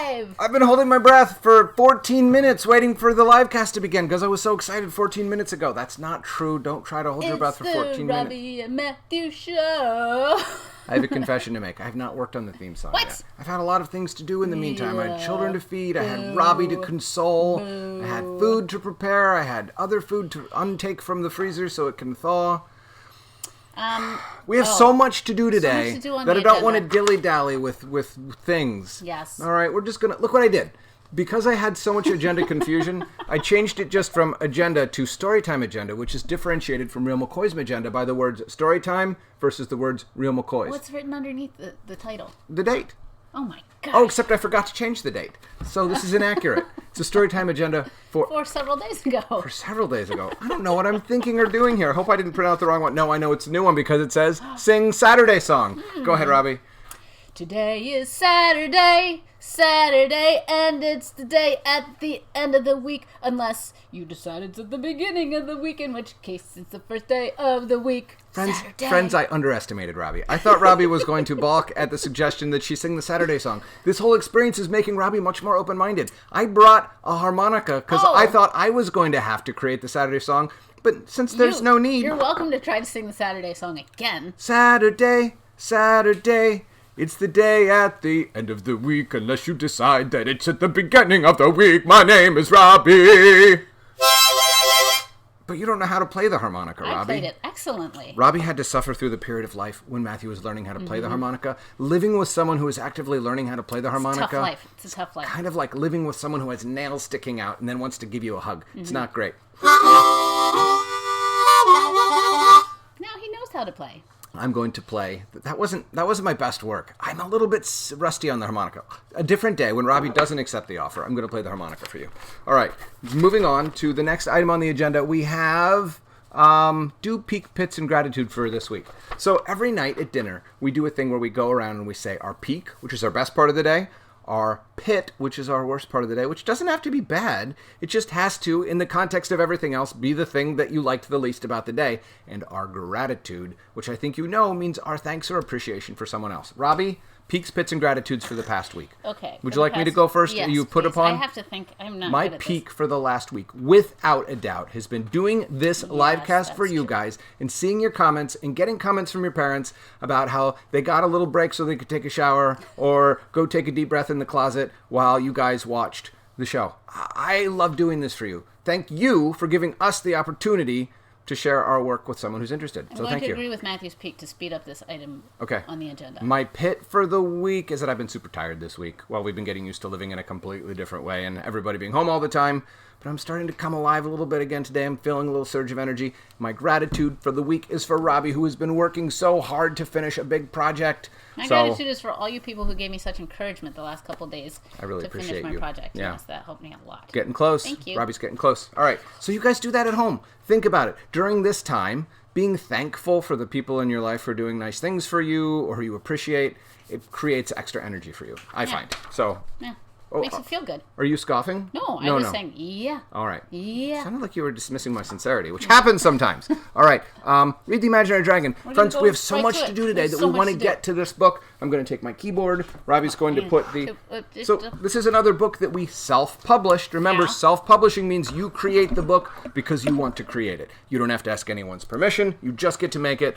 live! I've been holding my breath for 14 minutes waiting for the live cast to begin because I was so excited 14 minutes ago. That's not true. Don't try to hold your breath for 14 minutes. It's the Robbie and Matthew show. I have a confession to make. I have not worked on the theme song yet. I've had a lot of things to do in the meantime. I had children to feed. I had Robbie to console. I had food to prepare. I had other food to untake from the freezer so it can thaw. We have so much to do today that I don't want to dilly-dally with things. Yes. All right, we're just going to... Look what I did. Because I had so much agenda confusion, I changed it just from agenda to Storytime agenda, which is differentiated from Real McCoy's agenda by the words Storytime versus the words Real McCoy's. What's written underneath the title? The date. Oh my god. Oh, except I forgot to change the date. So this is inaccurate. It's a Storytime agenda for several days ago. For several days ago. I don't know what I'm thinking or doing here. I hope I didn't print out the wrong one. No, I know it's a new one because it says Sing Saturday Song. Go ahead, Robbie. Today is Saturday, and it's the day at the end of the week, unless you decide it's at the beginning of the week, in which case it's the first day of the week. Friends, I underestimated Robbie. I thought Robbie was going to balk at the suggestion that she sing the Saturday song. This whole experience is making Robbie much more open-minded. I brought a harmonica because I thought I was going to have to create the Saturday song, but since there's no need... You're welcome to try to sing the Saturday song again. Saturday, Saturday... It's the day at the end of the week, unless you decide that it's at the beginning of the week. My name is Robbie. But you don't know how to play the harmonica, Robbie. I played it excellently. Robbie had to suffer through the period of life when Matthew was learning how to play the harmonica. Living with someone who is actively learning how to play the harmonica. It's a tough life. It's a tough life. Kind of like living with someone who has nails sticking out and then wants to give you a hug. It's not great. Now he knows how to play. I'm going to play. That wasn't my best work. I'm a little bit rusty on the harmonica. A different day when Robbie doesn't accept the offer, I'm going to play the harmonica for you. All right. Moving on to the next item on the agenda, we have do peak, pits, and gratitude for this week. So every night at dinner, we do a thing where we go around and we say our peak, which is our best part of the day, our pit, which is our worst part of the day, which doesn't have to be bad. It just has to, in the context of everything else, be the thing that you liked the least about the day. And our gratitude, which I think you know means our thanks or appreciation for someone else. Robbie, peaks, pits, and gratitudes for the past week. Okay. Would you like me to go first? Yes, you put please. upon? I have to think. I'm not My good at peak this. for the last week, without a doubt, has been doing this live cast for that's you true. guys and seeing your comments and getting comments from your parents about how they got a little break so they could take a shower or go take a deep breath in the closet while you guys watched the show. I love doing this for you. Thank you for giving us the opportunity to share our work with someone who's interested. I'm So going thank to you. agree with Matthew's peak to speed up this item on the agenda. My pit for the week is that I've been super tired this week. Well, we've been getting used to living in a completely different way and everybody being home all the time. But I'm starting to come alive a little bit again today. I'm feeling a little surge of energy. My gratitude for the week is for Robbie, who has been working so hard to finish a big project. My gratitude is for all you people who gave me such encouragement the last couple of days I really to appreciate finish my you. project. Yeah. Yes, that helped me a lot. Getting close. Thank you. Robbie's getting close. All right. So you guys do that at home. Think about it. During this time, being thankful for the people in your life who are doing nice things for you or who you appreciate, it creates extra energy for you, I find. So, Yeah. Oh, Makes you feel good. are you scoffing? No, I was saying, yeah. All right. Yeah. Sounded like you were dismissing my sincerity, which happens sometimes. All right. Read The Imaginary Dragon. Friends, go we have so right much to to it. do today There's that so we much want to to do. get to this book. I'm going to take my keyboard. Robbie's going to put the... So this is another book that we self-published. Remember, Yeah. self-publishing means you create the book because you want to create it. You don't have to ask anyone's permission. You just get to make it.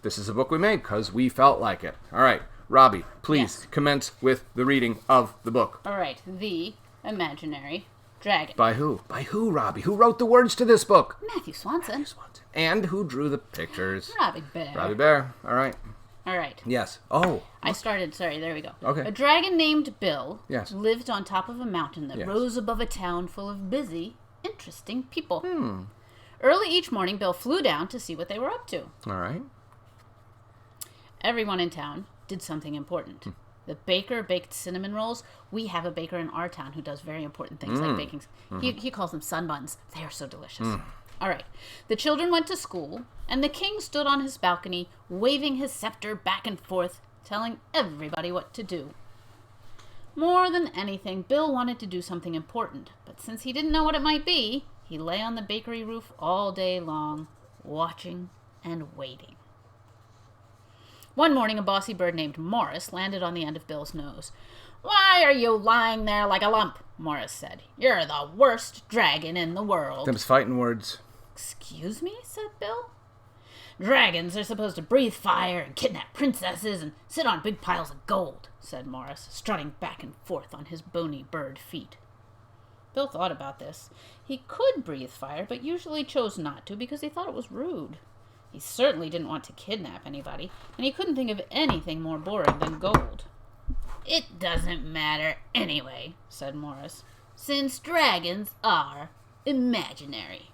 This is a book we made because we felt like it. All right. Robbie, please commence with the reading of the book. All right. The Imaginary Dragon. By who? By who, Robbie? Who wrote the words to this book? Matthew Swanson. And who drew the pictures? Robbie Bear. Robbie Bear. All right. All right. Yes. Oh. I started, sorry, there we go. Okay. A dragon named Bill Yes. lived on top of a mountain that Yes. rose above a town full of busy, interesting people. Hmm. Early each morning, Bill flew down to see what they were up to. All right. Everyone in town did something important. The baker baked cinnamon rolls. We have a baker in our town who does very important things like baking. He calls them sun buns. They are so delicious. All right. The children went to school, and the king stood on his balcony, waving his scepter back and forth, telling everybody what to do. More than anything, Bill wanted to do something important, but since he didn't know what it might be, he lay on the bakery roof all day long, watching and waiting. One morning, a bossy bird named Morris landed on the end of Bill's nose. "Why are you lying there like a lump?" Morris said. "You're the worst dragon in the world." Them's fighting words. "Excuse me?" said Bill. "Dragons are supposed to breathe fire and kidnap princesses and sit on big piles of gold," said Morris, strutting back and forth on his bony bird feet. Bill thought about this. He could breathe fire, but usually chose not to because he thought it was rude. He certainly didn't want to kidnap anybody, and he couldn't think of anything more boring than gold. "It doesn't matter anyway," said Morris, "since dragons are imaginary."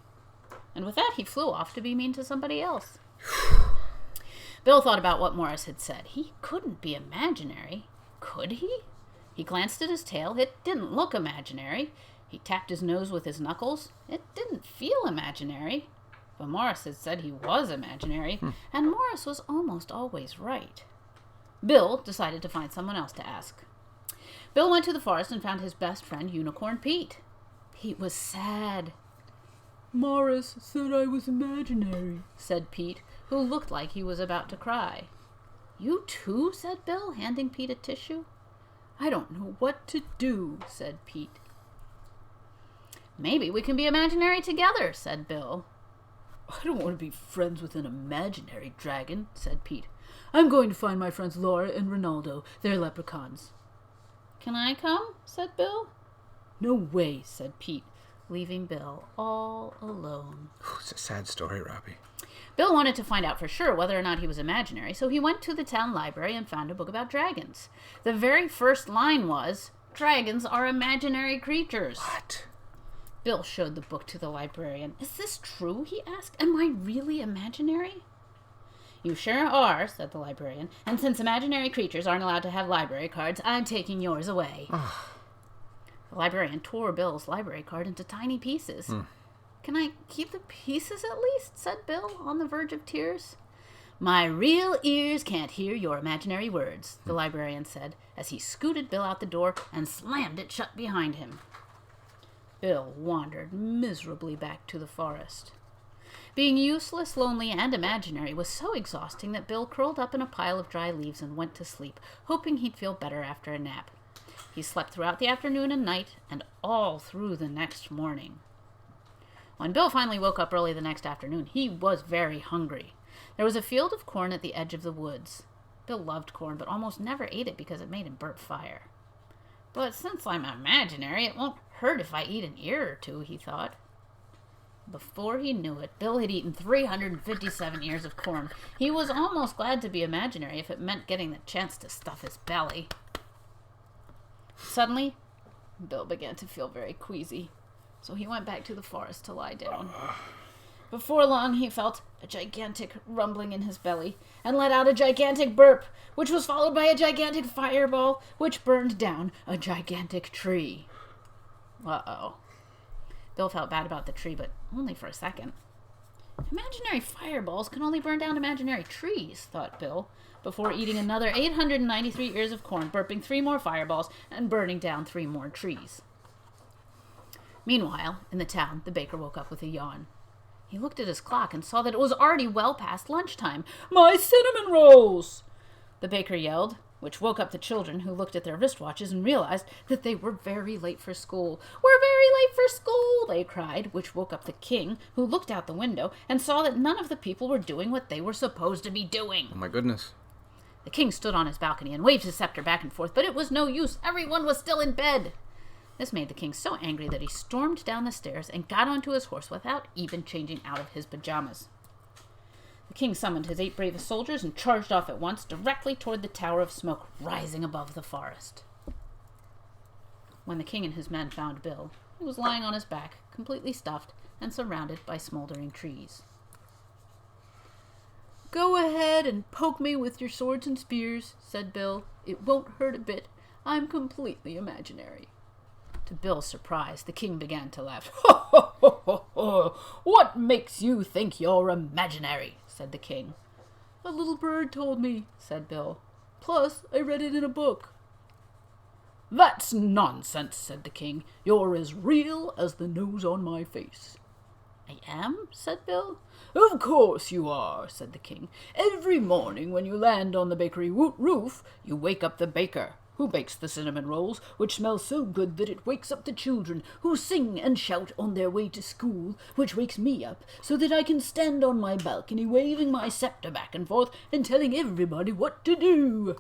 And with that, he flew off to be mean to somebody else. Bill thought about what Morris had said. He couldn't be imaginary, could he? He glanced at his tail. It didn't look imaginary. He tapped his nose with his knuckles. It didn't feel imaginary. But Morris had said he was imaginary, and Morris was almost always right. Bill decided to find someone else to ask. Bill went to the forest and found his best friend, Unicorn Pete. Pete was sad. "Morris said I was imaginary," said Pete, who looked like he was about to cry. "You too?" said Bill, handing Pete a tissue. "I don't know what to do," said Pete. "Maybe we can be imaginary together," said Bill. "I don't want to be friends with an imaginary dragon," said Pete. "I'm going to find my friends Laura and Ronaldo. They're leprechauns." "Can I come?" said Bill. "No way," said Pete, leaving Bill all alone. It's a sad story, Robbie. Bill wanted to find out for sure whether or not he was imaginary, so he went to the town library and found a book about dragons. The very first line was, "Dragons are imaginary creatures." What? Bill showed the book to the librarian. "Is this true?" he asked. "Am I really imaginary?" "You sure are," said the librarian. "And since imaginary creatures aren't allowed to have library cards, I'm taking yours away." The librarian tore Bill's library card into tiny pieces. "Can I keep the pieces at least?" said Bill, on the verge of tears. "My real ears can't hear your imaginary words," the librarian said, as he scooted Bill out the door and slammed it shut behind him. Bill wandered miserably back to the forest. Being useless, lonely, and imaginary was so exhausting that Bill curled up in a pile of dry leaves and went to sleep, hoping he'd feel better after a nap. He slept throughout the afternoon and night, and all through the next morning. When Bill finally woke up early the next afternoon, he was very hungry. There was a field of corn at the edge of the woods. Bill loved corn, but almost never ate it because it made him burp fire. "But since I'm imaginary, it won't hurt if I eat an ear or two," he thought. Before he knew it, Bill had eaten 357 ears of corn. He was almost glad to be imaginary if it meant getting the chance to stuff his belly. Suddenly, Bill began to feel very queasy, so he went back to the forest to lie down. Before long, he felt a gigantic rumbling in his belly and let out a gigantic burp, which was followed by a gigantic fireball, which burned down a gigantic tree. Uh-oh. Bill felt bad about the tree, but only for a second. Imaginary fireballs can only burn down imaginary trees, thought Bill, before eating another 893 ears of corn, burping 3 more fireballs, and burning down 3 more trees. Meanwhile, in the town, the baker woke up with a yawn. He looked at his clock and saw that it was already well past lunchtime. "My cinnamon rolls!" the baker yelled, which woke up the children, who looked at their wristwatches and realized that they were very late for school. "We're very late for school!" they cried, which woke up the king, who looked out the window and saw that none of the people were doing what they were supposed to be doing. Oh my goodness. The king stood on his balcony and waved his scepter back and forth, but it was no use. Everyone was still in bed. This made the king so angry that he stormed down the stairs and got onto his horse without even changing out of his pajamas. The king summoned his 8 bravest soldiers and charged off at once, directly toward the tower of smoke rising above the forest. When the king and his men found Bill, he was lying on his back, completely stuffed and surrounded by smoldering trees. "Go ahead and poke me with your swords and spears," said Bill. "It won't hurt a bit. I'm completely imaginary." To Bill's surprise, the king began to laugh. "Ho, ho, ho, ho, ho! What makes you think you're imaginary?" said the king. "A little bird told me," said Bill. "Plus, I read it in a book." "That's nonsense," said the king. "You're as real as the nose on my face." I am? Said Bill. Of course you are, said the king. Every morning when you land on the bakery roof, you wake up the baker, who bakes the cinnamon rolls, which smell so good that it wakes up the children, who sing and shout on their way to school, which wakes me up, so that I can stand on my balcony waving my scepter back and forth and telling everybody what to do.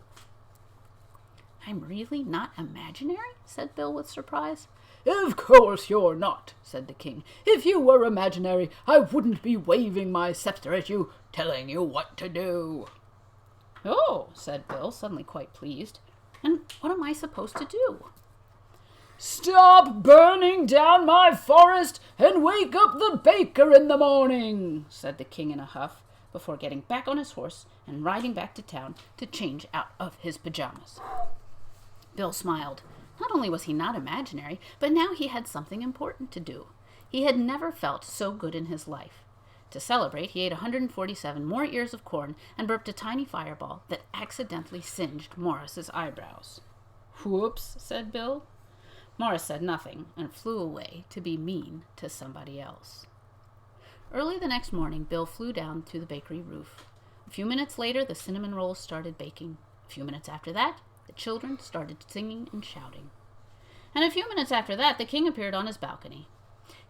I'm really not imaginary? Said Bill with surprise. Of course you're not, said the king. If you were imaginary, I wouldn't be waving my scepter at you, telling you what to do. Oh, said Bill, suddenly quite pleased. And what am I supposed to do? Stop burning down my forest and wake up the baker in the morning, said the king in a huff, before getting back on his horse and riding back to town to change out of his pajamas. Bill smiled. Not only was he not imaginary, but now he had something important to do. He had never felt so good in his life. To celebrate, he ate 147 more ears of corn and burped a tiny fireball that accidentally singed Morris's eyebrows. Whoops, said Bill. Morris said nothing and flew away to be mean to somebody else. Early the next morning, Bill flew down to the bakery roof. A few minutes later, the cinnamon rolls started baking. A few minutes after that, the children started singing and shouting. And a few minutes after that, the king appeared on his balcony.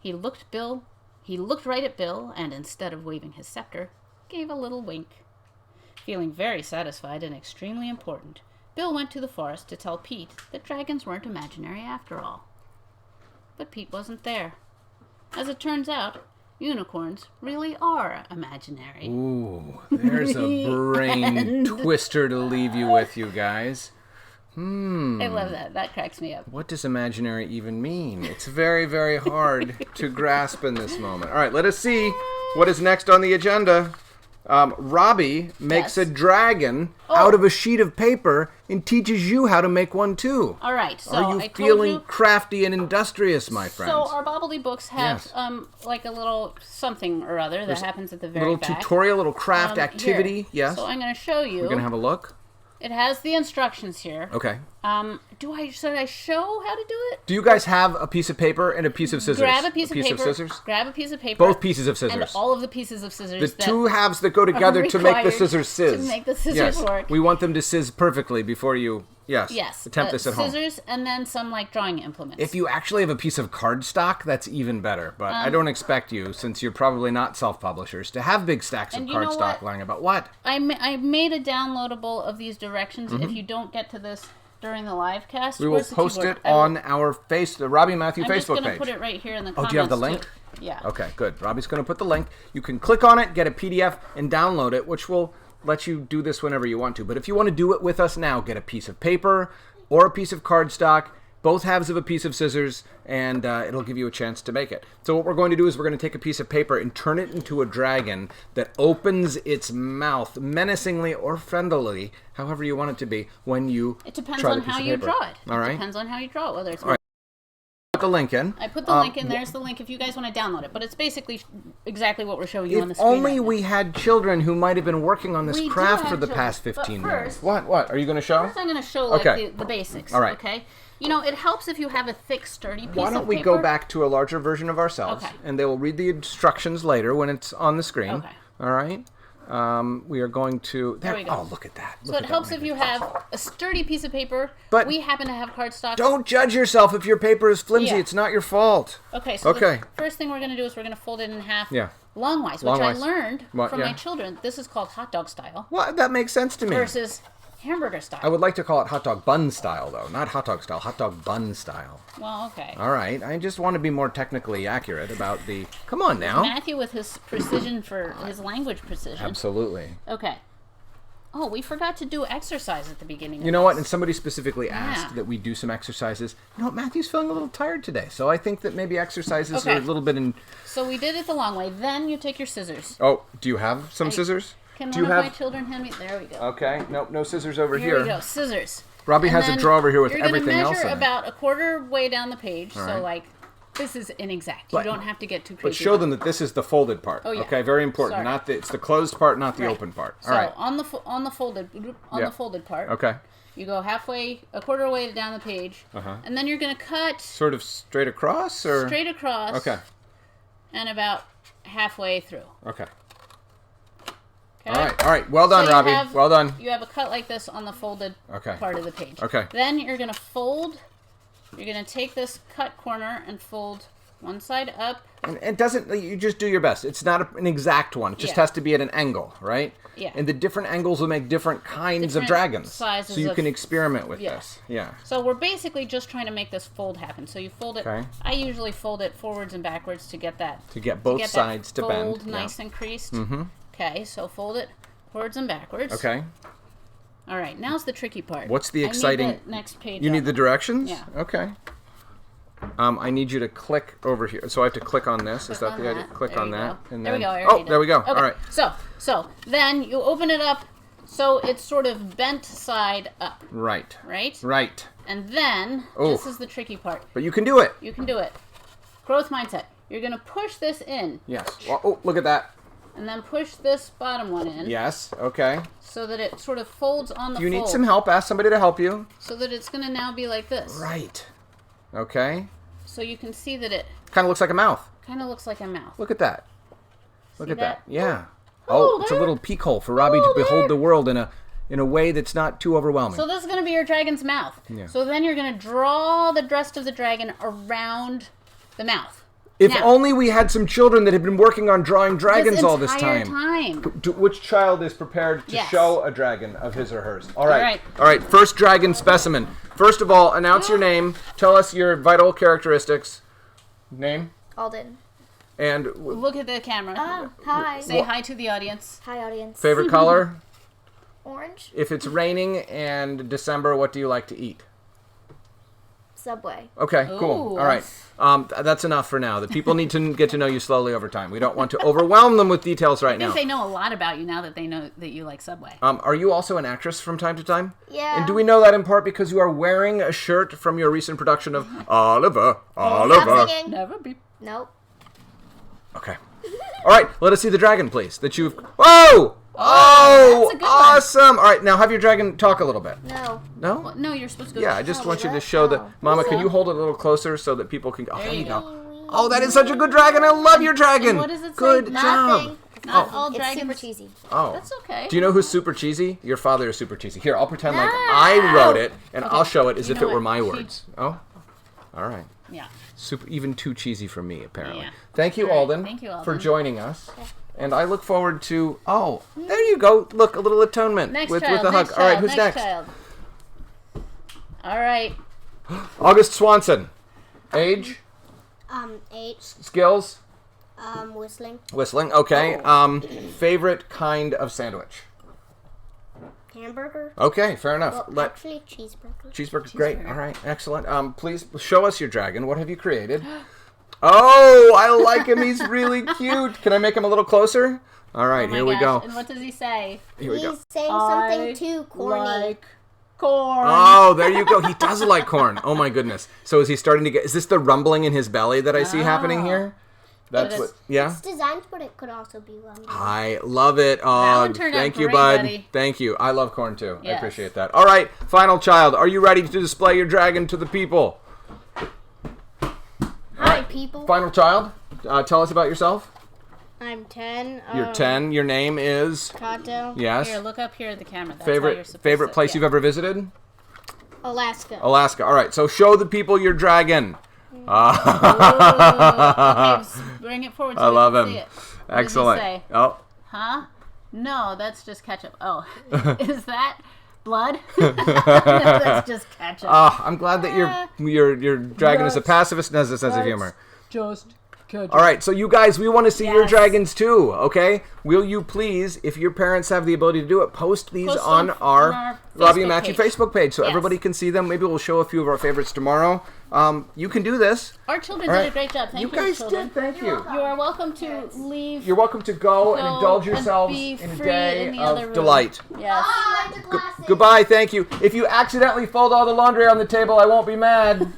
He looked right at Bill, and instead of waving his scepter, gave a little wink. Feeling very satisfied and extremely important, Bill went to the forest to tell Pete that dragons weren't imaginary after all. But Pete wasn't there. As it turns out, unicorns really are imaginary. Ooh, there's a brain twister to leave you with, you guys. I love that. That cracks me up. What does imaginary even mean? It's very, very hard to grasp in this moment. All right, let us see what is next on the agenda. Robbie makes a dragon out of a sheet of paper and teaches you how to make one too. All right. So Are you feeling crafty and industrious, my friends? So our Bobbly books have like a little something or other that happens at the very back. Little tutorial, little craft activity. Here. Yes. So I'm going to show you. We're going to have a look. It has the instructions here. Okay. Should I show how to do it? Do you guys have a piece of paper and a piece of scissors? Grab a piece of paper. Of scissors? Grab a piece of paper. Both pieces of scissors. And all of the pieces of scissors. The two halves that go together to make the scissors sizz. To make the scissors work. We want them to sizz perfectly before you attempt this at home. Scissors and then some like drawing implements. If you actually have a piece of cardstock, that's even better. But I don't expect you, since you're probably not self-publishers, to have big stacks of cardstock lying about. What? I made a downloadable of these directions. If you don't get to this during the live cast, we will post it on our the Robbie and Matthew Facebook page. I'm just going to put it right here in the comments. Oh, do you have the link? Yeah. Okay, good. Robbie's going to put the link. You can click on it, get a PDF, and download it, which will let you do this whenever you want to. But if you want to do it with us now, get a piece of paper or a piece of cardstock, both halves of a piece of scissors, and it'll give you a chance to make it. So what we're going to do is we're going to take a piece of paper and turn it into a dragon that opens its mouth menacingly or friendlily, however you want it to be, when you It depends try on the piece how of you paper. draw it. All right? It depends on how you draw it, whether it's... All right. Put the link in. I put the link in. There's the link if you guys want to download it. But it's basically exactly what we're showing you on the If screen. only we had children who might have been working on this We do craft have for the children, past 15 but minutes. first- What? Are you going to show? First, I'm going to show like the basics. All right. Okay. You know, it helps if you have a thick, sturdy piece of paper. Why don't we go back to a larger version of ourselves, Okay. and they will read the instructions later when it's on the screen. Okay. All right. We are going to... There we go. Oh, look at that. So it helps if you have a sturdy piece of paper. But we happen to have cardstock. Don't judge yourself if your paper is flimsy. Yeah. It's not your fault. Okay, so the first thing we're going to do is we're going to fold it in half longwise, which I learned from my children. This is called hot dog style. Well, that makes sense to me. Versus hamburger style. I would like to call it hot dog bun style, though. Not hot dog style, hot dog bun style. Well, okay. All right. I just want to be more technically accurate about the... Come on now. Matthew with his precision for his language precision. Absolutely. Okay. Oh, we forgot to do exercise at the beginning. You know what? And somebody specifically asked that we do some exercises. You know what? Matthew's feeling a little tired today, so I think that maybe exercises are a little bit in... So we did it the long way. Then you take your scissors. Oh, do you have some scissors? Can one of my children hand me? There we go. Okay. Nope, no scissors over here. Here we go. Scissors. Robbie has a drawer over here with everything else in it. You're going to measure about a quarter way down the page. Right. So, like, this is inexact. You don't have to get too crazy. But show them that this is the folded part. Oh, yeah. Okay, very important. Not it's the closed part, not the open part. All right. So, on the folded part. Okay. You go halfway, a quarter way down the page. And then you're going to cut... Sort of straight across? Or? Straight across. Okay. And about halfway through. Okay. Okay? All right. Well done, So you Robbie. have- Well done. You have a cut like this on the folded Okay. part of the page. Okay. Then you're going to fold. You're going to take this cut corner and fold one side up. And it doesn't, you just do your best. It's not an exact one. It just Yeah. has to be at an angle, right? Yeah. And the different angles will make different kinds of Different dragons. sizes So you of- can experiment with Yeah. this. Yeah. So we're basically just trying to make this fold happen. So you fold it. Okay. I usually fold it forwards and backwards to get that. To get both sides to bend. Fold nice and creased. Mm-hmm. Okay, so fold it forwards and backwards. Okay. All right, now's the tricky part. What's the I need exciting- the next page. You up. need the directions? Yeah. Okay. I need you to click over here. So I have to click on this. Is Click that on the idea? that. Click There on you that. go. And There we then, go. I oh, already did. there we go. Okay. All right. So then you open it up so it's sort of bent side up, Right. right? Right. And then Oh. this is the tricky part. But you can do it. You can do it. Growth mindset. You're gonna push this in, Yes. Oh, look at that. and then push this bottom one in, Yes. Okay. so that it sort of folds on the Do you need fold, some help? Ask somebody to help you. so that it's gonna now be like this. Right. Okay. So you can see that it Kind of looks like a mouth. kind of looks like a mouth. Look at that. Look See at that. that? Yeah. Oh, Oh, it's a there. little peek hole for Robbie to Oh, behold there. the world in a way that's not too overwhelming. So this is going to be your dragon's mouth. Yeah. So then you're going to draw the rest of the dragon around the mouth. If Now, only we had some children that had been working on drawing dragons all this entire time. time. Which child is prepared to Yes. show a dragon of his or hers? All right. right. All right. First dragon specimen. First of all, announce your name. Tell us your vital characteristics. Name Alden. and Look at the camera. Hi. Say hi to the audience. Hi, audience. favorite color. Orange. If it's raining and December, what do you like to eat? Subway. Okay, cool. Ooh. All right. That's enough for now. The people need to get to know you slowly over time. We don't want to overwhelm them with details right I think now. they know a lot about you now that they know that you like Subway. Are you also an actress from time to time? Yeah. And do we know that in part because you are wearing a shirt from your recent production of Oliver? Oliver. Stop singing. Never be. Nope. Okay. All right. Let us see the dragon, please. That you've. Whoa! Oh, that's a good one. awesome! All right. Now have your dragon talk a little bit. No. No. Well, no, you're supposed to go. Yeah, I just want you to that? show the. Oh. Mama, can So- you hold it a little closer so that people can? Oh, There you go. Oh, that is such a good dragon. I love your dragon. And what does it say? Good job. Nothing. Not Oh. all It's dragons. super cheesy. Oh. That's okay. Do you know who's super cheesy? Your father is super cheesy. Here, I'll pretend like No. I wrote it, and I'll show it as You if know it were what? my She- words. Oh, all right. Yeah. Super, even too cheesy for me, apparently. Yeah. Thank you, All right. Alden, Thank you, for Alden. joining us. And I look forward to. Oh, there you go. Look, a little atonement Next with child. a hug. Next All right, child, who's next? Child. All right. August Swanson. Age, 8. skills, Whistling. whistling. Okay. Oh. Favorite kind of sandwich. Hamburger. Okay, fair enough. Well, actually, cheeseburger. Cheeseburger, great. All right, excellent. Please show us your dragon. What have you created? Oh, I like him. He's really cute. Can I make him a little closer? All right, Oh my here we gosh. go. And what does he say? Here we go. He's saying I something too corny. Like corn. Oh, there you go. He does like corn. Oh my goodness. So is he starting to get? Is this the rumbling in his belly that I see happening here? That's It what. is. Yeah. It's designed, but it could also be one. I love it. Oh, one turned out thank you, great, bud. buddy. Thank you. I love corn too. I Yes. appreciate that. All right, final child. Are you ready to display your dragon to the people? Hi, people. Final child. Tell us about yourself. I'm 10. You're 10. Your name is. Kato. Yes. Here, look up here at the camera. That's how you're Favorite supposed favorite to- place yeah. you've ever visited? Alaska. Alaska. All right. So show the people your dragon. Okay, bring it forward so I we love can him. see it. What does he Excellent. say? Oh. Huh? No, that's just ketchup. Oh, is that blood? No, that's just ketchup. I'm glad that your dragon is a Yes. pacifist and has a sense of humor. Just ketchup. All right, so you guys, we want to see your Yes. dragons too, okay? Will you please, if your parents have the ability to do it, post these Post on them our on our Robbie and Facebook Matthew page. Facebook page so Yes. everybody can see them. Maybe we'll show a few of our favorites tomorrow. You can do this. Our children All did right. a great job. Thank you, You guys children. did, thank you. You are welcome to leave. You're welcome to go and Go indulge and yourselves be in a free day in the other of room. delight. Yes. Goodbye, thank you. If you accidentally fold all the laundry on the table, I won't be mad.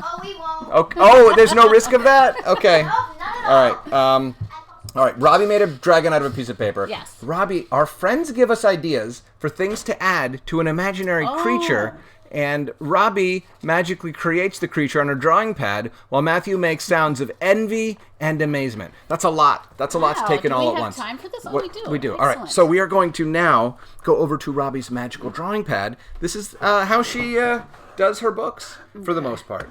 Oh, we won't. Okay. Oh, there's no risk of that? Okay. Oh, not at All right. All right. Robbie made a dragon out of a piece of paper. Yes. Robbie, our friends give us ideas for things to add to an imaginary creature, And Robbie magically creates the creature on her drawing pad while Matthew makes sounds of envy and amazement. That's a lot. That's a lot to take in all at once. Do we have time for this? Oh, we do. We do. Excellent. All right. So we are going to now go over to Robbie's magical drawing pad. This is how she does her books for the most part.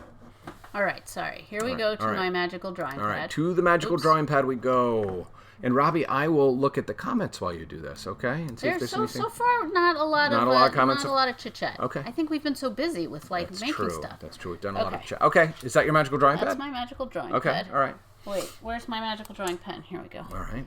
All right. Sorry. Here we go to my magical drawing pad. All right. To the magical drawing pad we go. And Robbie, I will look at the comments while you do this, okay? And see if there's anything. So far not a lot of comments. Not a lot of chit chat. Okay. I think we've been so busy with making stuff. That's true. We've done a lot of chat. Okay. Is that your magical drawing pad? That's my magical drawing pad. Okay. All right. Wait, where's my magical drawing pen? Here we go. All right.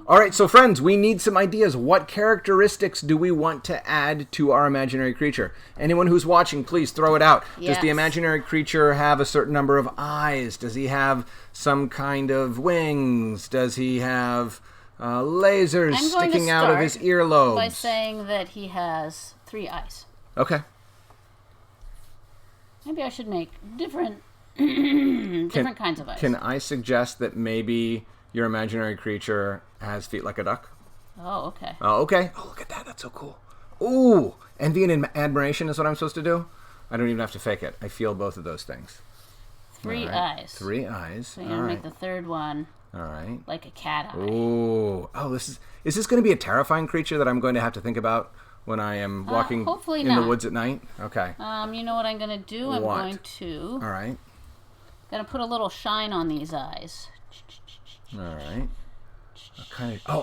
All right, so friends, we need some ideas. What characteristics do we want to add to our imaginary creature? Anyone who's watching, please throw it out. Yes. Does the imaginary creature have a certain number of eyes? Does he have some kind of wings? Does he have lasers sticking out of his earlobes? By saying that he has 3 eyes. Okay. Maybe I should make different kinds of eyes. Can I suggest that maybe your imaginary creature has feet like a duck? Oh, okay. Oh, okay. Oh, look at that. That's so cool. Ooh, envy and admiration is what I'm supposed to do? I don't even have to fake it. I feel both of those things. 3 eyes. 3 eyes. So you're going to make the third one all right. like a cat eye. Ooh. Oh, is this going to be a terrifying creature that I'm going to have to think about when I am walking hopefully in not. the woods at night? Okay. You know what I'm going to do? I'm What? going to... All right. Going to put a little shine on these eyes. All right.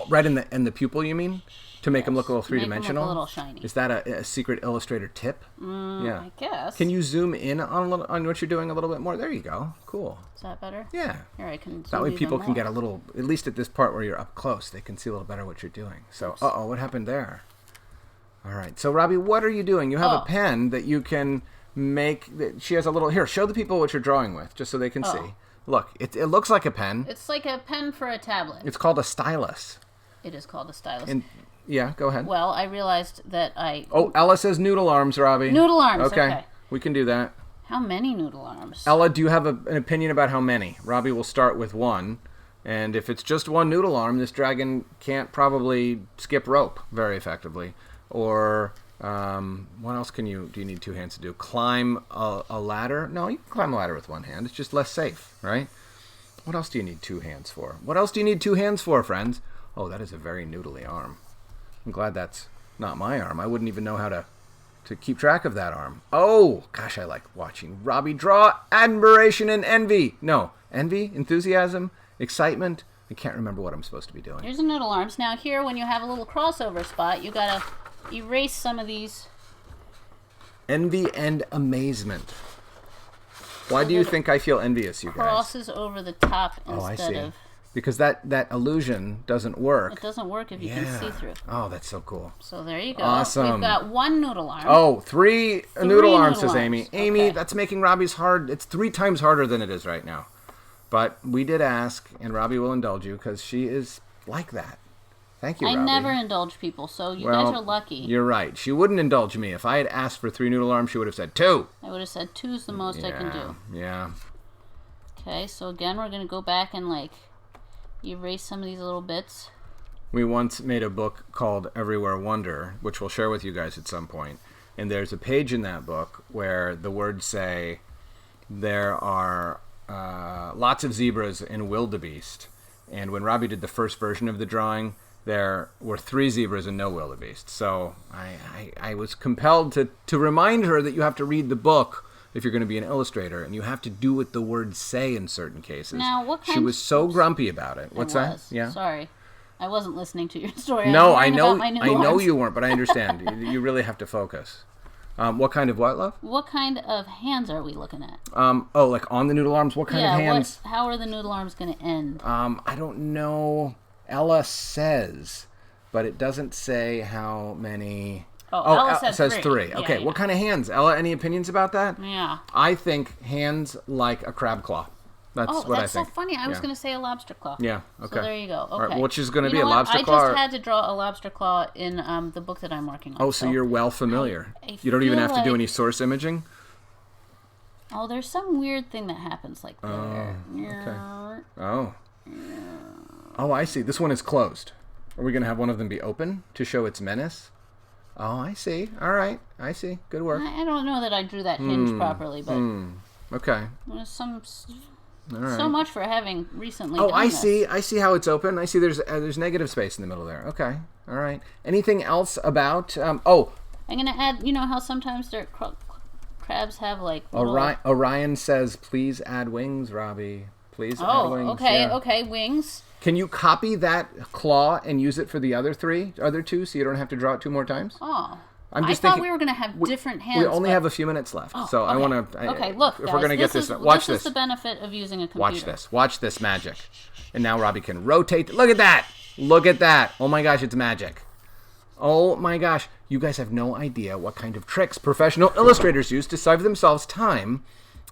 Right in the pupil, you mean? To make them look a little three-dimensional? Make them look a little shiny. Is that a secret Illustrator tip? Yeah. I guess. Can you zoom in on what you're doing a little bit more? There you go. Cool. Is that better? Yeah. Here, I can zoom That way even people can more. get a little, at least at this part where you're up close, they can see a little better what you're doing. So, what happened there? All right. So, Robbie, what are you doing? You have a pen that you can make. She has a little, here, show the people what you're drawing with, just so they can see. Look, it looks like a pen. It's like a pen for a tablet. It's called a stylus. It is called a stylus. And yeah, go ahead. Well, I realized that I... Oh, Ella says noodle arms, Robbie. Noodle arms, okay. We can do that. How many noodle arms? Ella, do you have an opinion about how many? Robbie will start with 1. And if it's just 1 noodle arm, this dragon can't probably skip rope very effectively. Or what else do you need 2 hands to do? Climb a ladder? No, you can climb a ladder with 1 hand. It's just less safe, right? What else do you need 2 hands for? What else do you need 2 hands for, friends? Oh, that is a very noodly arm. I'm glad that's not my arm. I wouldn't even know how to keep track of that arm. Oh, gosh, I like watching Robbie draw. Admiration and envy. No, envy, enthusiasm, excitement. I can't remember what I'm supposed to be doing. Here's the noodle arms. Now here, when you have a little crossover spot, you gotta erase some of these. Envy and amazement. Why do you think I feel envious, you guys? Crosses over the top instead of... Because that illusion doesn't work. It doesn't work if you can see through. Oh, that's so cool. So there you go. Awesome. We've got 1 noodle arm. Oh, 3 noodle arms, says arms. Amy. Okay. Amy, that's making Robbie's hard. It's 3 times harder than it is right now. But we did ask, and Robbie will indulge you because she is like that. Thank you, Robbie. I never indulge people, so you guys are lucky. You're right. She wouldn't indulge me. If I had asked for 3 noodle arms, she would have said 2. I would have said 2's the most I can do. Yeah. Okay, so again, we're going to go back and, erase some of these little bits. We once made a book called Everywhere Wonder, which we'll share with you guys at some point. And there's a page in that book where the words say there are lots of zebras in wildebeest. And when Robbie did the first version of the drawing, there were 3 zebras and no wildebeest. So I was compelled to remind her that you have to read the book if you're going to be an illustrator, and you have to do what the words say in certain cases. Now, what kind She was so grumpy about it. What's that? Yeah. Sorry. I wasn't listening to your story. No, I know know you weren't, but I understand. You really have to focus. What kind of what, love? What kind of hands are we looking at? Like on the noodle arms? What kind of hands? How are the noodle arms going to end? I don't know. Ella says, but it doesn't say how many. Ella says 3. Yeah, okay, yeah. what kind of hands? Ella, any opinions about that? Yeah. I think hands like a crab claw. That's what I think. That's so funny. I was going to say a lobster claw. Yeah, okay. So there you go. Okay. All right, which is going to be know a what? lobster claw? I just had to draw a lobster claw in the book that I'm working on. Oh, so you're well familiar. You don't even have to do any source imaging? Oh, there's some weird thing that happens like that. Okay. Oh, I see. This one is closed. Are we going to have one of them be open to show its menace? Oh, I see. All right. I see. Good work. I don't know that I drew that hinge properly, but Okay. there's All right. so much for having recently Oh, done I this. see. I see how it's open. I see there's negative space in the middle there. Okay. All right. Anything else about... I'm going to add, you know how sometimes crabs have like little... Orion says, please add wings, Robbie. Please add wings. Okay, Yeah. okay, wings. Can you copy that claw and use it for the other two, so you don't have to draw it 2 more times? Oh. I'm just I thought thinking, we were going to have different hands. we only have a few minutes left, so I okay. want to... Okay, look, if guys, we're going to get this... This is the benefit of using a computer. Watch this magic. And now Robbie can rotate. Look at that. Look at that. Oh my gosh, it's magic. Oh my gosh. You guys have no idea what kind of tricks professional illustrators use to save themselves time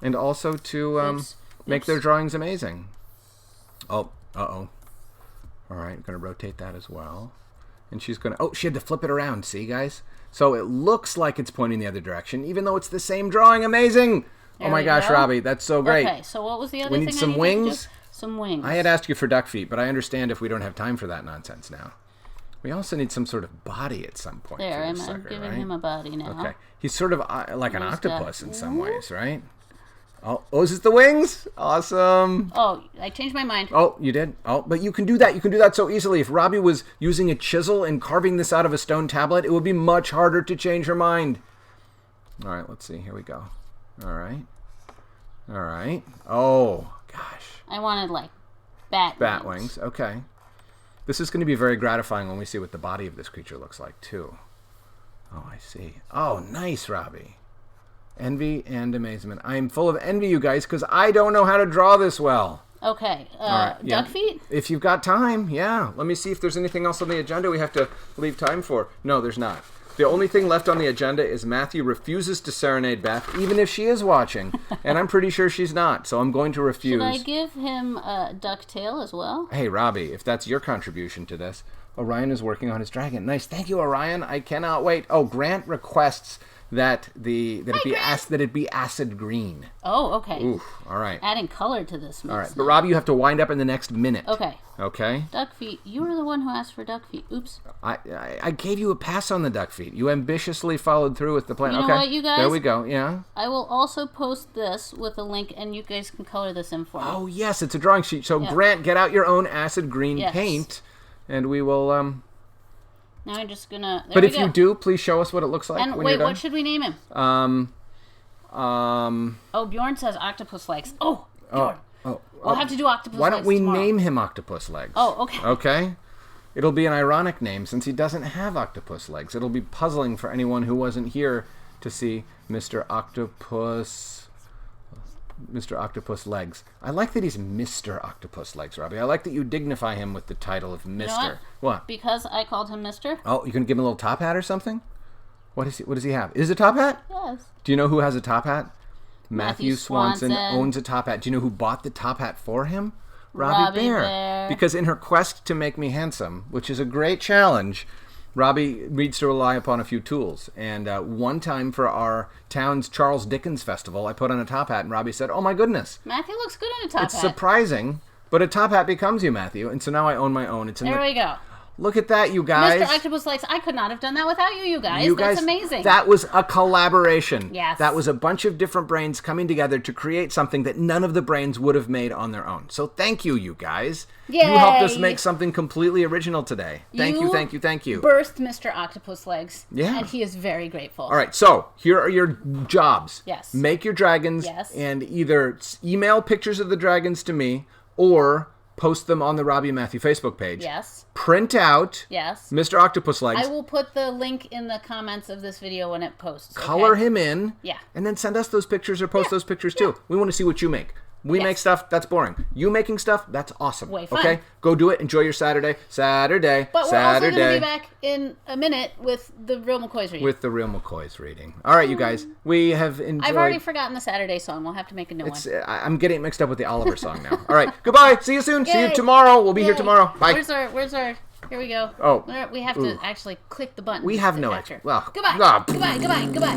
and also to make their drawings amazing. Oh, uh-oh. All right, I'm going to rotate that as well. And she's going to... Oh, she had to flip it around. See, guys? So it looks like it's pointing the other direction, even though it's the same drawing. Amazing. There Oh my we gosh, go. Robbie, that's so great. Okay, so what was the other We thing need I some needed to wings. do? Some wings. I had asked you for duck feet, but I understand if we don't have time for that nonsense now. We also need some sort of body at some point. There, for I'm this sucker, giving right? him a body now. Okay. He's sort of like an He's octopus got- in some ways, right? Oh, is it the wings? Awesome. Oh, I changed my mind. Oh, you did? Oh, but you can do that. You can do that so easily. If Robbie was using a chisel and carving this out of a stone tablet, it would be much harder to change her mind. All right, let's see. Here we go. All right. All right. Oh, gosh. I wanted like bat wings. Okay. This is going to be very gratifying when we see what the body of this creature looks like, too. Oh, I see. Oh, nice, Robbie. Envy and amazement. I am full of envy, you guys, because I don't know how to draw this well. Okay, right, yeah. duck feet? If you've got time, yeah. Let me see if there's anything else on the agenda we have to leave time for. No, there's not. The only thing left on the agenda is Matthew refuses to serenade Beth, even if she is watching. And I'm pretty sure she's not, so I'm going to refuse. Should I give him a duck tail as well? Hey, Robbie, if that's your contribution to this, Orion is working on his dragon. Nice. Thank you, Orion. I cannot wait. Oh, Grant requests that it be acid green. Oh, okay. Ooh, all right. Adding color to this. All right. But Robbie, you have to wind up in the next minute. Okay. Okay? Duck feet. You were the one who asked for duck feet. Oops. I gave you a pass on the duck feet. You ambitiously followed through with the plan. You know okay. what, you guys? There we go. Yeah. I will also post this with a link, and you guys can color this in for me. Oh, yes, it's a drawing sheet. So, Yeah. Grant, get out your own acid green Yes. paint, and we will... Now I'm just gonna... But if you do, please show us what it looks like And when wait, you're done. what should we name him? Oh, Bjorn says octopus legs. Oh, Bjorn. We'll have to do octopus legs Why don't we tomorrow. name him Octopus Legs? Oh, okay. Okay? It'll be an ironic name since he doesn't have octopus legs. It'll be puzzling for anyone who wasn't here to see Mr. Octopus Legs. I like that he's Mr. Octopus Legs, Robbie. I like that you dignify him with the title of Mr. You know What? Because I called him Mister? Oh, you gonna give him a little top hat or something? What does he have? Is it a top hat? Yes. Do you know who has a top hat? Matthew Swanson Swanson. owns a top hat. Do you know who bought the top hat for him? Robbie Bear. Because in her quest to make me handsome, which is a great challenge, Robbie needs to rely upon a few tools. And one time for our town's Charles Dickens festival, I put on a top hat, and Robbie said, "Oh my goodness, Matthew looks good in a top it's hat. surprising, but a top hat becomes you, Matthew." And so now I own my own. It's in There we go. Look at that, you guys. Mr. Octopus Legs, I could not have done that without you guys. That's amazing. That was a collaboration. Yes. That was a bunch of different brains coming together to create something that none of the brains would have made on their own. So thank you, you guys. Yay. You helped us make something completely original today. Thank you, thank you, thank you. Birthed Mr. Octopus Legs. Yeah. And he is very grateful. All right, so here are your jobs. Yes. Make your dragons Yes. and either email pictures of the dragons to me or post them on the Robbie and Matthew Facebook page. Yes. Print out Yes. Mr. Octopus Legs. I will put the link in the comments of this video when it posts. okay? Color him in. Yeah. And then send us those pictures or post those pictures too. We want to see what you make. We Yes. make stuff, that's boring. You making stuff, that's awesome. Way fun. Okay? Go do it. Enjoy your Saturday. Saturday. But we're Saturday. also going to be back in a minute with the Real McCoy's reading. With the Real McCoy's reading. All right, you guys. We have enjoyed... I've already forgotten the Saturday song. We'll have to make a new one. I'm getting it mixed up with the Oliver song now. All right. Goodbye. See you soon. See you Yay. tomorrow. We'll be here Yay. tomorrow. Bye. Where's our... Here we go. Oh. We have to actually click the button. We have no... after. Well... Goodbye. Ah, Goodbye.